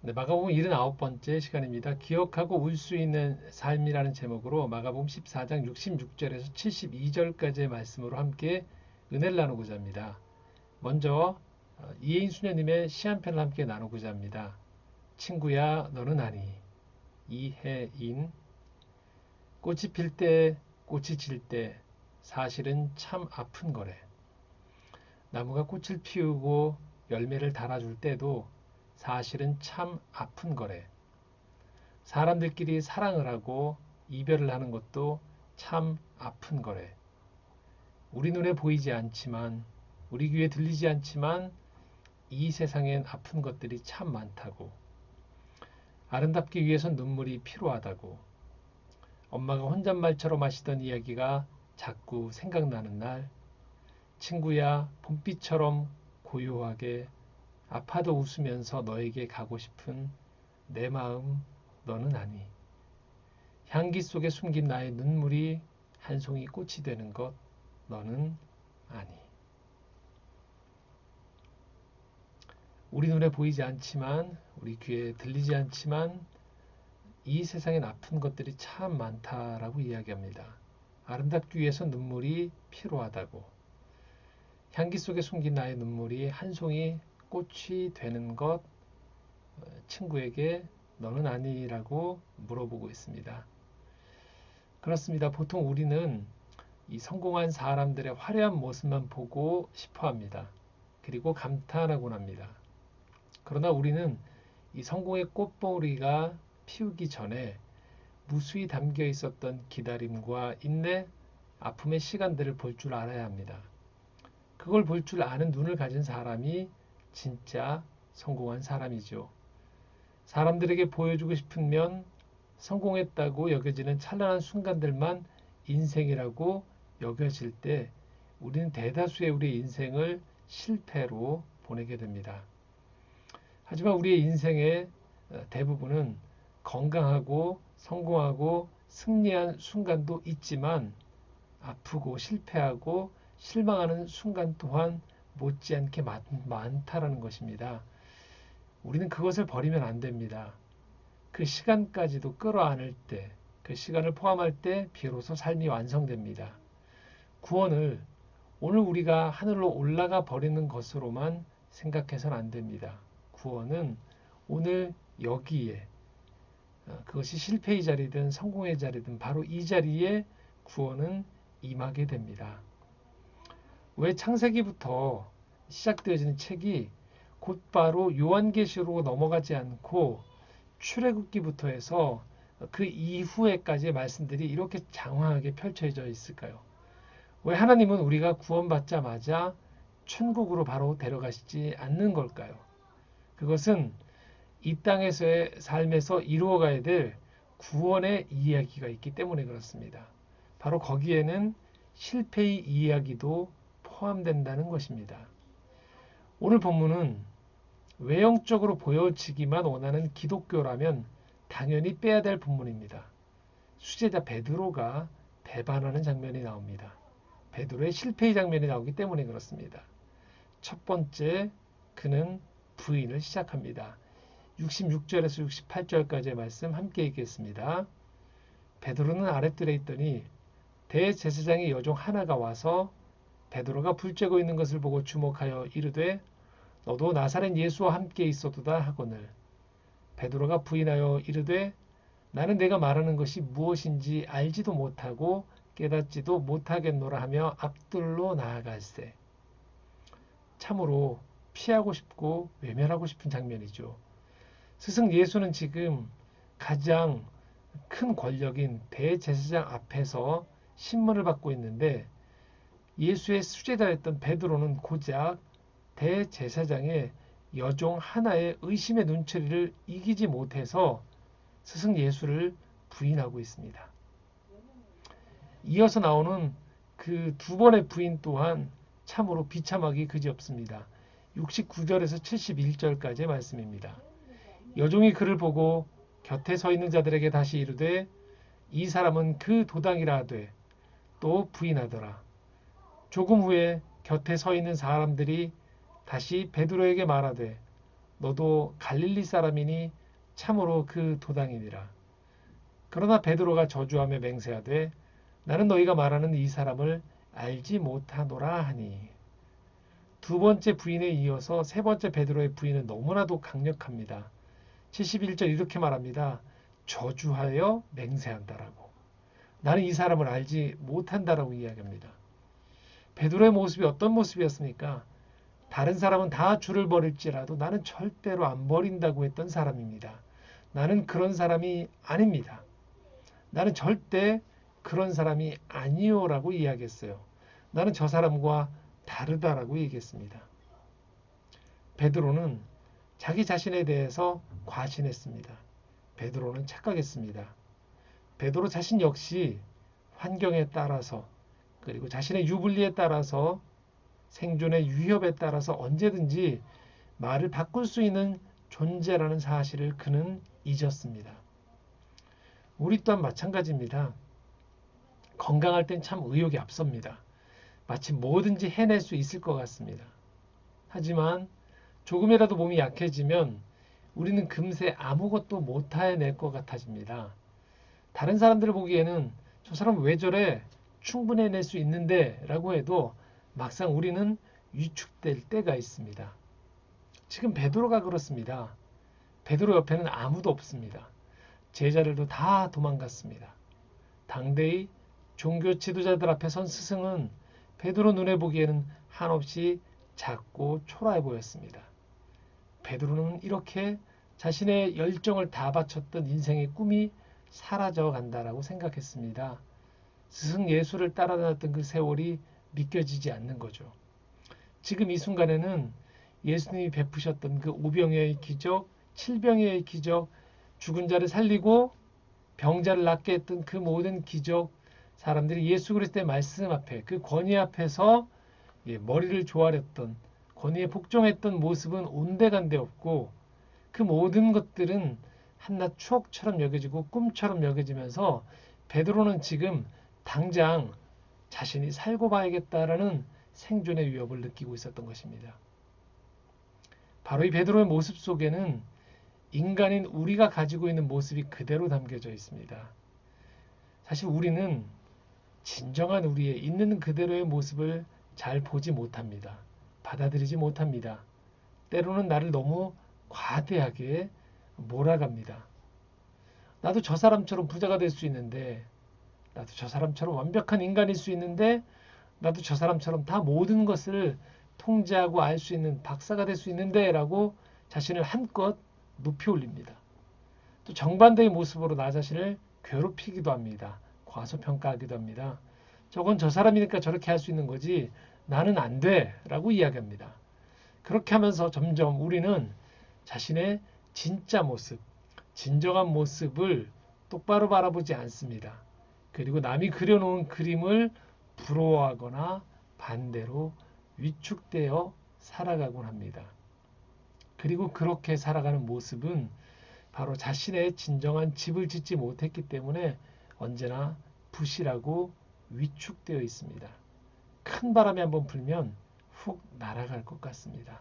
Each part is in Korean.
네, 마가복음 79번째 시간입니다. 기억하고 울 수 있는 삶이라는 제목으로 마가복음 14장 66절에서 72절까지의 말씀으로 함께 은혜를 나누고자 합니다. 먼저 이혜인 수녀님의 시 한 편을 함께 나누고자 합니다. 친구야 너는 아니. 이혜인. 꽃이 필 때 꽃이 질 때 사실은 참 아픈 거래. 나무가 꽃을 피우고 열매를 달아줄 때도 사실은 참 아픈 거래. 사람들끼리 사랑을 하고 이별을 하는 것도 참 아픈 거래. 우리 눈에 보이지 않지만, 우리 귀에 들리지 않지만 이 세상엔 아픈 것들이 참 많다고. 아름답기 위해선 눈물이 필요하다고. 엄마가 혼잣말처럼 하시던 이야기가 자꾸 생각나는 날. 친구야, 봄비처럼 고요하게 아파도 웃으면서 너에게 가고 싶은 내 마음 너는 아니. 향기 속에 숨긴 나의 눈물이 한 송이 꽃이 되는 것 너는 아니. 우리 눈에 보이지 않지만, 우리 귀에 들리지 않지만 이 세상엔 아픈 것들이 참 많다라고 이야기합니다. 아름답기 위해서 눈물이 필요하다고. 향기 속에 숨긴 나의 눈물이 한 송이 꽃이 되는 것 친구에게 너는 아니라고 물어보고 있습니다. 그렇습니다. 보통 우리는 이 성공한 사람들의 화려한 모습만 보고 싶어 합니다. 그리고 감탄하곤 합니다. 그러나 우리는 이 성공의 꽃봉오리가 피우기 전에 무수히 담겨 있었던 기다림과 인내, 아픔의 시간들을 볼 줄 알아야 합니다. 그걸 볼 줄 아는 눈을 가진 사람이 진짜 성공한 사람이죠. 사람들에게 보여주고 싶으면 성공했다고 여겨지는 찬란한 순간들만 인생이라고 여겨질 때 우리는 대다수의 우리의 인생을 실패로 보내게 됩니다. 하지만 우리의 인생의 대부분은 건강하고 성공하고 승리한 순간도 있지만 아프고 실패하고 실망하는 순간 또한 못지않게 많다라는 것입니다. 우리는 그것을 버리면 안 됩니다. 그 시간까지도 끌어안을 때, 그 시간을 포함할 때 비로소 삶이 완성됩니다. 구원을 오늘 우리가 하늘로 올라가 버리는 것으로만 생각해서는 안 됩니다. 구원은 오늘 여기에 그것이 실패의 자리든 성공의 자리든 바로 이 자리에 구원은 임하게 됩니다. 왜 창세기부터 시작되어지는 책이 곧바로 요한계시록으로 넘어가지 않고 출애굽기부터 해서 그 이후에까지의 말씀들이 이렇게 장황하게 펼쳐져 있을까요? 왜 하나님은 우리가 구원받자마자 천국으로 바로 데려가시지 않는 걸까요? 그것은 이 땅에서의 삶에서 이루어가야 될 구원의 이야기가 있기 때문에 그렇습니다. 바로 거기에는 실패의 이야기도 포함된다는 것입니다. 오늘 본문은 외형적으로 보여지기만 원하는 기독교라면 당연히 빼야 될 본문입니다. 수제자 베드로가 배반하는 장면이 나옵니다. 베드로의 실패의 장면이 나오기 때문에 그렇습니다. 첫 번째, 그는 부인을 시작합니다. 66절에서 68절까지의 말씀 함께 읽겠습니다. 베드로는 아랫뜰에 있더니 대제사장의 여종 하나가 와서 베드로가 불 쬐고 있는 것을 보고 주목하여 이르되 너도 나사렛 예수와 함께 있었도다 하거늘 베드로가 부인하여 이르되 나는 내가 말하는 것이 무엇인지 알지도 못하고 깨닫지도 못하겠노라 하며 앞뜰로 나아갈세. 참으로 피하고 싶고 외면하고 싶은 장면이죠. 스승 예수는 지금 가장 큰 권력인 대제사장 앞에서 신문을 받고 있는데 예수의 수제자였던 베드로는 고작 대제사장의 여종 하나의 의심의 눈초리를 이기지 못해서 스승 예수를 부인하고 있습니다. 이어서 나오는 그 두 번의 부인 또한 참으로 비참하기 그지없습니다. 69절에서 71절까지의 말씀입니다. 여종이 그를 보고 곁에 서 있는 자들에게 다시 이르되 이 사람은 그 도당이라 하되 또 부인하더라. 조금 후에 곁에 서 있는 사람들이 다시 베드로에게 말하되 너도 갈릴리 사람이니 참으로 그 도당이니라. 그러나 베드로가 저주하며 맹세하되 나는 너희가 말하는 이 사람을 알지 못하노라 하니. 두 번째 부인에 이어서 세 번째 베드로의 부인은 너무나도 강력합니다. 71절 이렇게 말합니다. 저주하여 맹세한다라고. 나는 이 사람을 알지 못한다라고 이야기합니다. 베드로의 모습이 어떤 모습이었습니까? 다른 사람은 다 주를 버릴지라도 나는 절대로 안 버린다고 했던 사람입니다. 나는 그런 사람이 아닙니다. 나는 절대 그런 사람이 아니요라고 이야기했어요. 나는 저 사람과 다르다라고 얘기했습니다. 베드로는 자기 자신에 대해서 과신했습니다. 베드로는 착각했습니다. 베드로 자신 역시 환경에 따라서 그리고 자신의 유불리에 따라서 생존의 위협에 따라서 언제든지 말을 바꿀 수 있는 존재라는 사실을 그는 잊었습니다. 우리 또한 마찬가지입니다. 건강할 땐 참 의욕이 앞섭니다. 마치 뭐든지 해낼 수 있을 것 같습니다. 하지만 조금이라도 몸이 약해지면 우리는 금세 아무것도 못 해낼 것 같아집니다. 다른 사람들을 보기에는 저 사람 왜 저래? 충분히 해낼 수 있는데 라고 해도 막상 우리는 위축될 때가 있습니다. 지금 베드로가 그렇습니다. 베드로 옆에는 아무도 없습니다. 제자들도 다 도망갔습니다. 당대의 종교 지도자들 앞에 선 스승은 베드로 눈에 보기에는 한없이 작고 초라해 보였습니다. 베드로는 이렇게 자신의 열정을 다 바쳤던 인생의 꿈이 사라져 간다라고 생각했습니다. 스승 예수를 따라다녔던 그 세월이 믿겨지지 않는 거죠. 지금 이 순간에는 예수님이 베푸셨던 그 오병이어의 기적, 칠병이어의 기적, 죽은 자를 살리고 병자를 낫게 했던 그 모든 기적, 사람들이 예수 그리스도의 말씀 앞에 그 권위 앞에서 머리를 조아렸던 권위에 복종했던 모습은 온데간데 없고 그 모든 것들은 한낱 추억처럼 여겨지고 꿈처럼 여겨지면서 베드로는 지금 당장 자신이 살고 봐야겠다라는 생존의 위협을 느끼고 있었던 것입니다. 바로 이 베드로의 모습 속에는 인간인 우리가 가지고 있는 모습이 그대로 담겨져 있습니다. 사실 우리는 진정한 우리의 있는 그대로의 모습을 잘 보지 못합니다. 받아들이지 못합니다. 때로는 나를 너무 과대하게 몰아갑니다. 나도 저 사람처럼 부자가 될 수 있는데, 나도 저 사람처럼 완벽한 인간일 수 있는데, 나도 저 사람처럼 다 모든 것을 통제하고 알 수 있는 박사가 될 수 있는데 라고 자신을 한껏 높이 올립니다. 또 정반대의 모습으로 나 자신을 괴롭히기도 합니다. 과소평가하기도 합니다. 저건 저 사람이니까 저렇게 할 수 있는 거지 나는 안 돼 라고 이야기합니다. 그렇게 하면서 점점 우리는 자신의 진짜 모습, 진정한 모습을 똑바로 바라보지 않습니다. 그리고 남이 그려놓은 그림을 부러워하거나 반대로 위축되어 살아가곤 합니다. 그리고 그렇게 살아가는 모습은 바로 자신의 진정한 집을 짓지 못했기 때문에 언제나 부실하고 위축되어 있습니다. 큰 바람이 한번 불면 훅 날아갈 것 같습니다.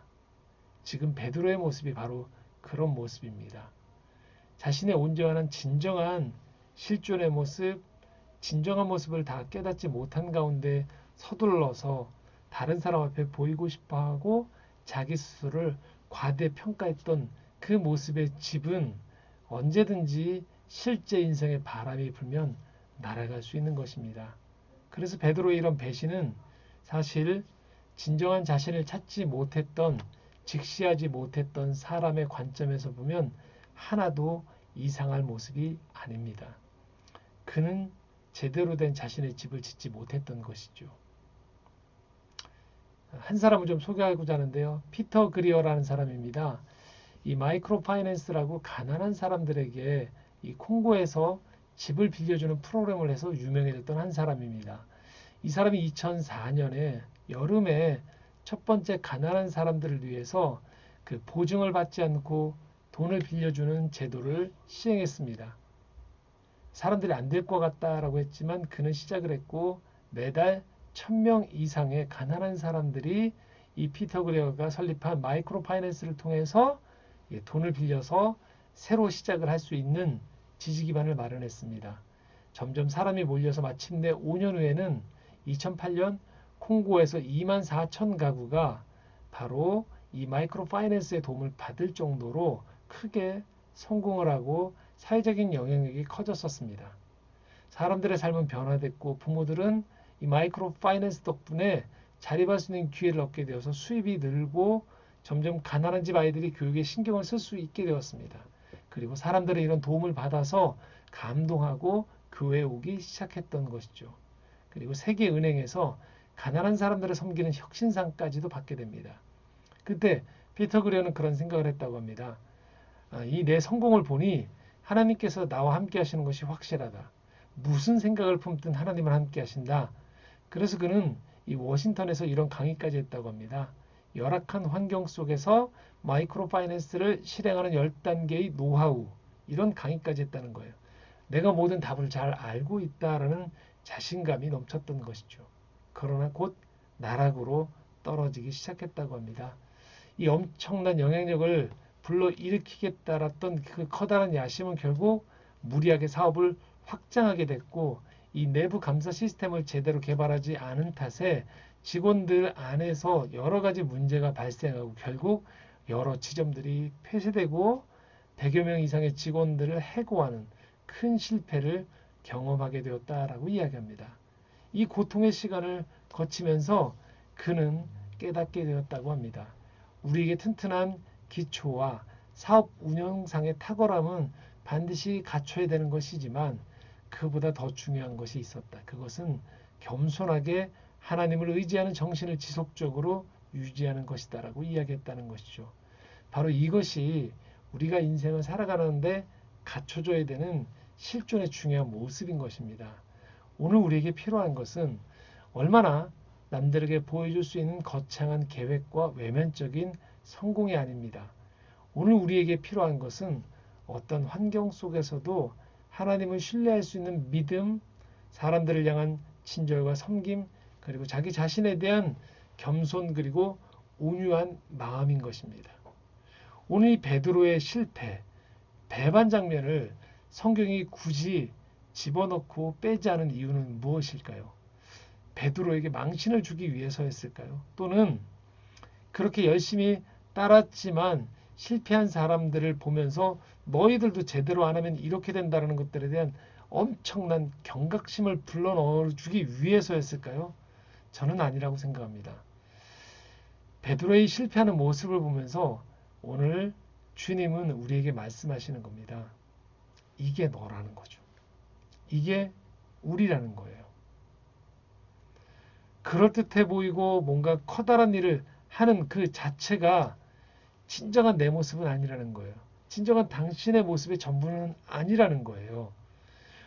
지금 베드로의 모습이 바로 그런 모습입니다. 자신의 온전한 진정한 실존의 모습, 진정한 모습을 다 깨닫지 못한 가운데 서둘러서 다른 사람 앞에 보이고 싶어하고 자기 스스로를 과대평가했던 그 모습의 집은 언제든지 실제 인생의 바람이 불면 날아갈 수 있는 것입니다. 그래서 베드로의 이런 배신은 사실 진정한 자신을 찾지 못했던, 직시하지 못했던 사람의 관점에서 보면 하나도 이상할 모습이 아닙니다. 그는 제대로 된 자신의 집을 짓지 못했던 것이죠. 한 사람을 좀 소개하고자 하는데요. 피터 그리어라는 사람입니다. 이 마이크로 파이낸스라고 가난한 사람들에게 이 콩고에서 집을 빌려주는 프로그램을 해서 유명해졌던 한 사람입니다. 이 사람이 2004년에 여름에 첫 번째 가난한 사람들을 위해서 그 보증을 받지 않고 돈을 빌려주는 제도를 시행했습니다. 사람들이 안 될 것 같다라고 했지만 그는 시작을 했고 매달 1000명 이상의 가난한 사람들이 이 피터 그레어가 설립한 마이크로 파이낸스를 통해서 돈을 빌려서 새로 시작을 할 수 있는 지지 기반을 마련했습니다. 점점 사람이 몰려서 마침내 5년 후에는 2008년 콩고에서 2만 4천 가구가 바로 이 마이크로 파이낸스의 도움을 받을 정도로 크게 성공을 하고 사회적인 영향력이 커졌었습니다. 사람들의 삶은 변화됐고 부모들은 이 마이크로 파이낸스 덕분에 자립할 수 있는 기회를 얻게 되어서 수입이 늘고 점점 가난한 집 아이들이 교육에 신경을 쓸 수 있게 되었습니다. 그리고 사람들의 이런 도움을 받아서 감동하고 교회에 오기 시작했던 것이죠. 그리고 세계은행에서 가난한 사람들을 섬기는 혁신상까지도 받게 됩니다. 그때 피터 그레어는 그런 생각을 했다고 합니다. 이 내 성공을 보니 하나님께서 나와 함께 하시는 것이 확실하다. 무슨 생각을 품든 하나님은 함께 하신다. 그래서 그는 이 워싱턴에서 이런 강의까지 했다고 합니다. 열악한 환경 속에서 마이크로 파이낸스를 실행하는 10단계의 노하우, 이런 강의까지 했다는 거예요. 내가 모든 답을 잘 알고 있다라는 자신감이 넘쳤던 것이죠. 그러나 곧 나락으로 떨어지기 시작했다고 합니다. 이 엄청난 영향력을 불러일으키겠다랐던 그 커다란 야심은 결국 무리하게 사업을 확장하게 됐고, 이 내부 감사 시스템을 제대로 개발하지 않은 탓에 직원들 안에서 여러 가지 문제가 발생하고 결국 여러 지점들이 폐쇄되고 100여 명 이상의 직원들을 해고하는 큰 실패를 경험하게 되었다라고 이야기합니다. 이 고통의 시간을 거치면서 그는 깨닫게 되었다고 합니다. 우리에게 튼튼한 기초와 사업 운영상의 탁월함은 반드시 갖춰야 되는 것이지만 그보다 더 중요한 것이 있었다. 그것은 겸손하게 하나님을 의지하는 정신을 지속적으로 유지하는 것이다라고 이야기했다는 것이죠. 바로 이것이 우리가 인생을 살아가는데 갖춰줘야 되는 실존의 중요한 모습인 것입니다. 오늘 우리에게 필요한 것은 얼마나 남들에게 보여줄 수 있는 거창한 계획과 외면적인 성공이 아닙니다. 오늘 우리에게 필요한 것은 어떤 환경 속에서도 하나님을 신뢰할 수 있는 믿음, 사람들을 향한 친절과 섬김, 그리고 자기 자신에 대한 겸손 그리고 온유한 마음인 것입니다. 오늘 이 베드로의 실패, 배반 장면을 성경이 굳이 집어넣고 빼지 않은 이유는 무엇일까요? 베드로에게 망신을 주기 위해서였을까요? 또는 그렇게 열심히 따랐지만 실패한 사람들을 보면서 너희들도 제대로 안 하면 이렇게 된다는 것들에 대한 엄청난 경각심을 불러넣어주기 위해서였을까요? 저는 아니라고 생각합니다. 베드로의 실패하는 모습을 보면서 오늘 주님은 우리에게 말씀하시는 겁니다. 이게 너라는 거죠. 이게 우리라는 거예요. 그럴듯해 보이고 뭔가 커다란 일을 하는 그 자체가 진정한 내 모습은 아니라는 거예요. 진정한 당신의 모습의 전부는 아니라는 거예요.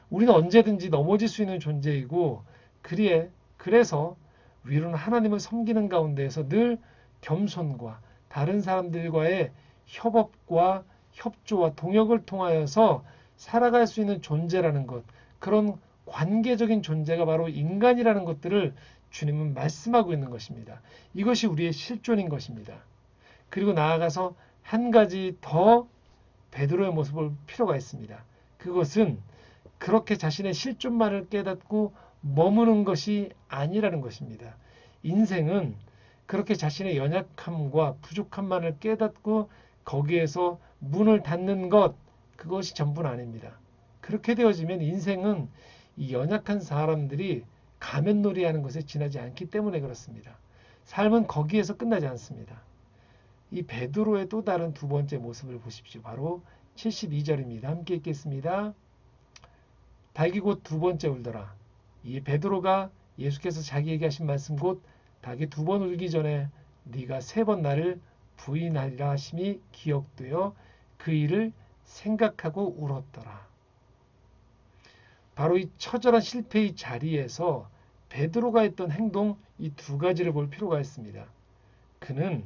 우리는 언제든지 넘어질 수 있는 존재이고 그래서 위로는 하나님을 섬기는 가운데에서 늘 겸손과 다른 사람들과의 협업과 협조와 동역을 통하여서 살아갈 수 있는 존재라는 것, 그런 관계적인 존재가 바로 인간이라는 것들을 주님은 말씀하고 있는 것입니다. 이것이 우리의 실존인 것입니다. 그리고 나아가서 한 가지 더 베드로의 모습을 볼 필요가 있습니다. 그것은 그렇게 자신의 실존만을 깨닫고 머무는 것이 아니라는 것입니다. 인생은 그렇게 자신의 연약함과 부족함만을 깨닫고 거기에서 문을 닫는 것, 그것이 전부는 아닙니다. 그렇게 되어지면 인생은 이 연약한 사람들이 가면놀이 하는 것에 지나지 않기 때문에 그렇습니다. 삶은 거기에서 끝나지 않습니다. 이 베드로의 또 다른 두 번째 모습을 보십시오. 바로 72절입니다. 함께 읽겠습니다. 닭이 곧 두 번째 울더라. 이 베드로가 예수께서 자기에게 하신 말씀 곧 닭이 두 번 울기 전에 네가 세 번 나를 부인하리라 하심이 기억되어 그 일을 생각하고 울었더라. 바로 이 처절한 실패의 자리에서 베드로가 했던 행동, 이 두 가지를 볼 필요가 있습니다. 그는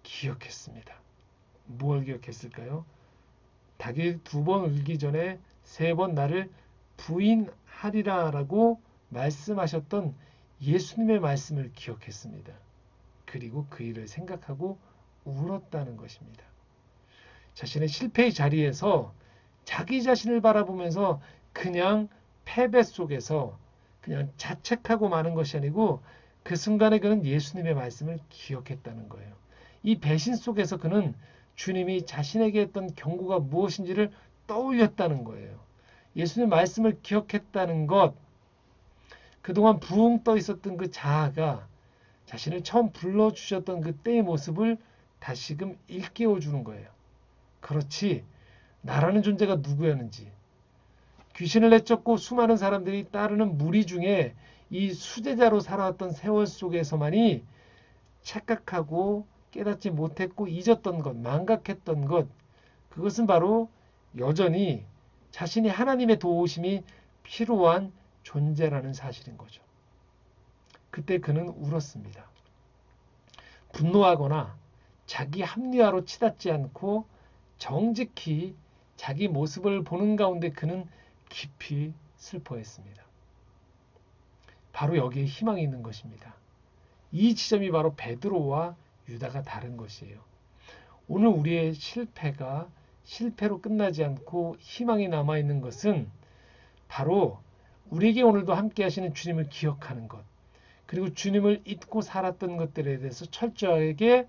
기억했습니다. 무엇을 기억했을까요? 닭이 두 번 울기 전에 세 번 나를 부인하리라라고 말씀하셨던 예수님의 말씀을 기억했습니다. 그리고 그 일을 생각하고 울었다는 것입니다. 자신의 실패의 자리에서 자기 자신을 바라보면서 그냥 패배 속에서 그냥 자책하고 마는 것이 아니고 그 순간에 그는 예수님의 말씀을 기억했다는 거예요. 이 배신 속에서 그는 주님이 자신에게 했던 경고가 무엇인지를 떠올렸다는 거예요. 예수님의 말씀을 기억했다는 것, 그동안 붕 떠 있었던 그 자아가 자신을 처음 불러주셨던 그때의 모습을 다시금 일깨워 주는 거예요. 그렇지, 나라는 존재가 누구였는지, 귀신을 내쫓고 수많은 사람들이 따르는 무리 중에 이 수제자로 살아왔던 세월 속에서만이 착각하고 깨닫지 못했고 잊었던 것, 망각했던 것, 그것은 바로 여전히 자신이 하나님의 도우심이 필요한 존재라는 사실인 거죠. 그때 그는 울었습니다. 분노하거나 자기 합리화로 치닫지 않고 정직히 자기 모습을 보는 가운데 그는 깊이 슬퍼했습니다. 바로 여기에 희망이 있는 것입니다. 이 지점이 바로 베드로와 유다가 다른 것이에요. 오늘 우리의 실패가 실패로 끝나지 않고 희망이 남아있는 것은 바로 우리에게 오늘도 함께 하시는 주님을 기억하는 것, 그리고 주님을 잊고 살았던 것들에 대해서 철저하게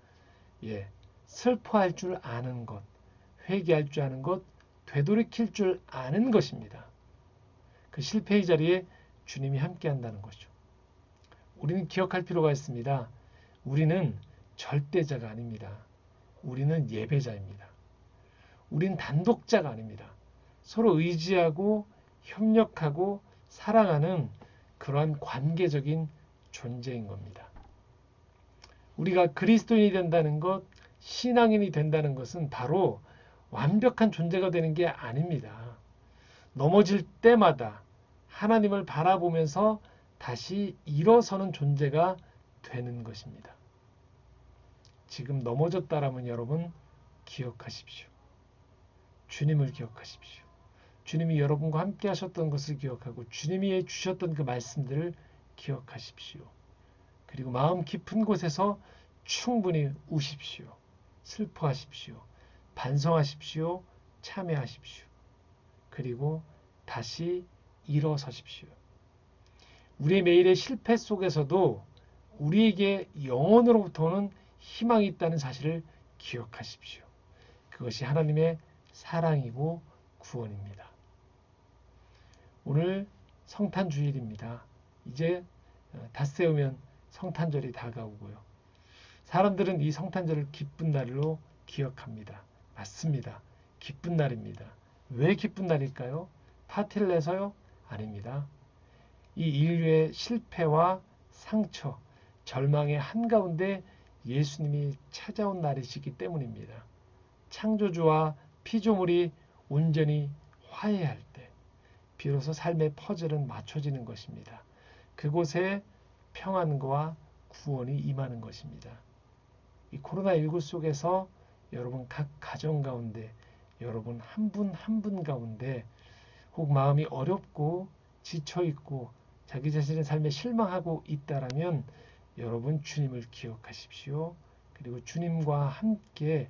슬퍼할 줄 아는 것, 회개할 줄 아는 것, 되돌이킬 줄 아는 것입니다. 그 실패의 자리에 주님이 함께 한다는 거죠. 우리는 기억할 필요가 있습니다. 우리는 절대자가 아닙니다. 우리는 예배자입니다. 우린 단독자가 아닙니다. 서로 의지하고 협력하고 사랑하는 그러한 관계적인 존재인 겁니다. 우리가 그리스도인이 된다는 것, 신앙인이 된다는 것은 바로 완벽한 존재가 되는 게 아닙니다. 넘어질 때마다 하나님을 바라보면서 다시 일어서는 존재가 되는 것입니다. 지금 넘어졌다라면 여러분 기억하십시오. 주님을 기억하십시오. 주님이 여러분과 함께 하셨던 것을 기억하고 주님이 주셨던 그 말씀들을 기억하십시오. 그리고 마음 깊은 곳에서 충분히 우십시오. 슬퍼하십시오. 반성하십시오. 참회하십시오. 그리고 다시 일어서십시오. 우리의 매일의 실패 속에서도 우리에게 영원으로부터는 희망이 있다는 사실을 기억하십시오. 그것이 하나님의 사랑이고 구원입니다. 오늘 성탄주일입니다. 이제 닷새우면 성탄절이 다가오고요. 사람들은 이 성탄절을 기쁜 날로 기억합니다. 맞습니다. 기쁜 날입니다. 왜 기쁜 날일까요? 파티를 내서요? 아닙니다. 이 인류의 실패와 상처, 절망의 한가운데 예수님이 찾아온 날이시기 때문입니다. 창조주와 피조물이 온전히 화해할 때 비로소 삶의 퍼즐은 맞춰지는 것입니다. 그곳에 평안과 구원이 임하는 것입니다. 이 코로나19 속에서 여러분 각 가정 가운데 여러분 한 분 한 분 가운데 혹 마음이 어렵고 지쳐있고 자기 자신의 삶에 실망하고 있다라면 여러분 주님을 기억하십시오. 그리고 주님과 함께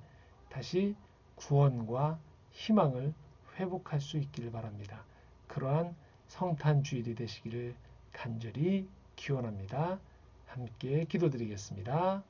다시 구원과 희망을 회복할 수 있기를 바랍니다. 그러한 성탄주일이 되시기를 간절히 기원합니다. 함께 기도드리겠습니다.